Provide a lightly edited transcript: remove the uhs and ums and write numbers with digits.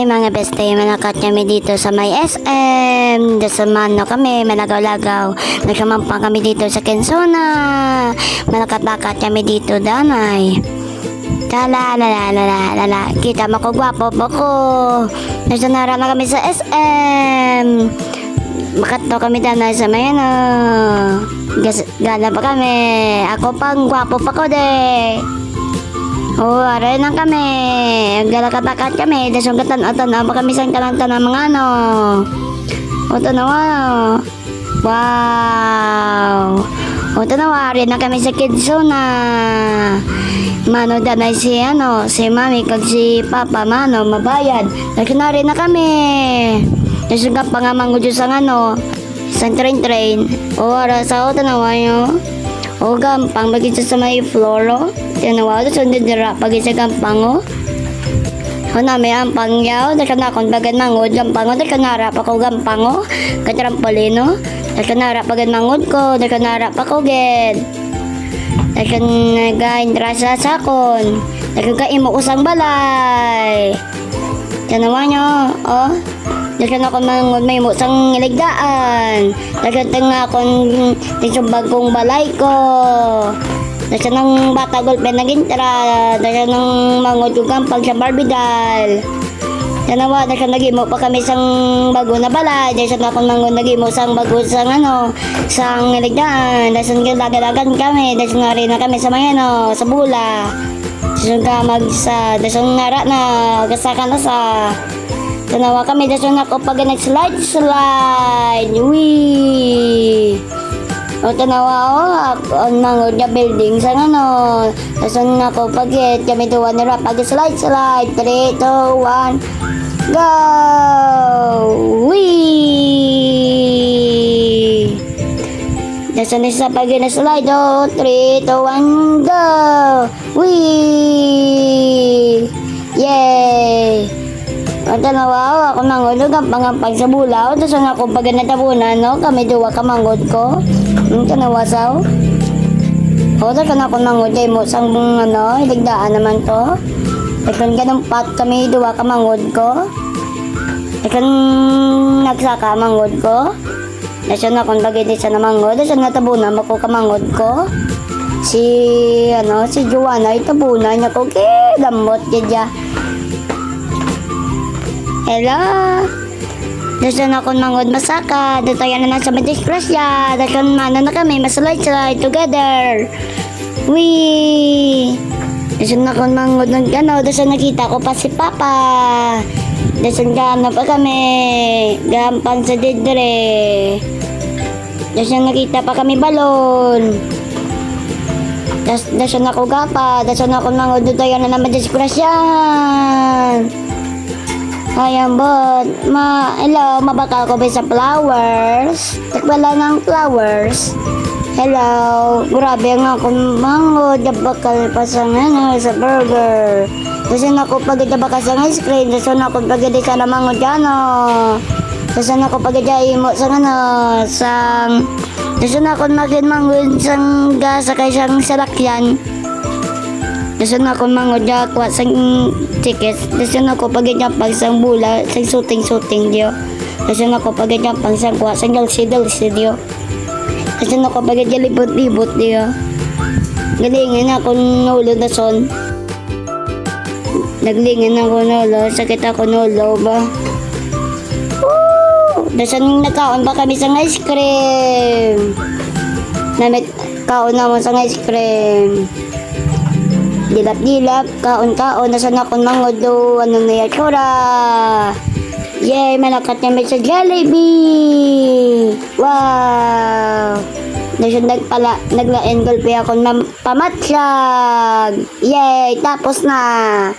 Hi mga bestie, manakat kami dito sa may SM. Sa Mano kami, managaw-lagaw. Nagkamampang kami dito sa Quezona. Manakat-bakat kami dito, danay. Lala. Kita mo ko, gwapo po ko. Nasa narama kami sa SM. Makato kami danay sa may gana pa kami. Ako pang gwapo pa ko de. Aray lang kami. Galakatakat kami. Dasong katan-atan pa kami sang tanan-tanan mga ano. Tanawa. Wow. Tanawa. Aray na kami sa Quezona. Mano danay si mami kag si papa mano mabayad. Nagkinari na kami. Dasong ka pangamang udyo sang sang train. Ara sa tanawa nyo. Gampang bagi sa may floro. Tinawa doon sa didira bagi sa gampang may ampang yaw. Daka kon bagan mangod gampang daka narap ako gampang katrampolino. Daka narap bagan mangod ko. Daka narap ako ged. Daka nagain rasa sakon. Daka kaimo usang balay. Tinawa nyo. Daka na kon mangod may musang iligdaan. Daka tanga kon tisong bagong balay ko. Daka nang bata golpe nagintra. Daka nang mangod yung gampang sa barbidal. Tanawa, daka nagimo pa kami sang bago na balay. Daka na kon mangod nagimo sang bago sang sang iligdaan. Daka lagalagan kami. Daka nga rin na kami sa mga sa bula. Daka magsa. Daka nara na. Kasaka na sa. Tanawa kami, daso na ko pag nag-slide. Wee! Tanawa ang mga building sa daso na ko pag kami tuwan nila pag slide. 3, 2, 1, go! Wee! Daso na sa pag slide. 3, 2, 1, go! Wee! Yay! Tanawa ako mangod ang pangampag sa bulaw. Tapos ako pag natabunan kami duwa ka mangod ko. Tanawa saw. Tapos ako mangod ay mo sang iligdaan naman to. Tapos ganun pat kami duwa ka mangod ko. Tapos nagsaka mangod ko. Tapos ako bagay sa namangod. Tapos natabunan ako ka mangod ko. Si Joanna itabunan niya ko kaya damot kaya. Hello. Daso na akong mangod masaka. Dato yan naman sa madiskrasya. Dato na kami masalay-salay together. Wee. Daso na akong mangod ng daso nakita ko pa si Papa. Daso pa kami. Gampan sa didre. Daso nakita pa kami balon. Daso na ako gapa. Daso na akong mangod. Dato yan na naman madiskrasya. Ayan bot, hello, mabaka ko ba sa flowers? Takbala ng flowers. Hello, grabe nga akong mangod, bakal pa sa sa burger. Dasan ako pag bakal sa ice cream, dasan ako pag sa mangod dyan dasan ako pag mo sa sang dasan ako mangod sang gasa kay sang salakyan. Dasan ako mangod kwa sang tickets. Dasan ako pag-jampang sang bula, sang shooting diyo. Dasan ako pag-jampang sang kwa sang dalsi diyo. Dasan ako pag-jalibot-libot diyo. Galingin ako nulo dason. Naglingin ako nulo, sakit ako nulo ba. Dasan nakaon pa kami sang ice cream. Namit kaon naman sang ice cream. Dilap-dilap, kaon-kaon, nasan akong mangod do, na yatsura. Yay, malakat namin sa Jollibee. Wow. Nasan nagla-engulpe ako ng pamatsyag. Yay, tapos na.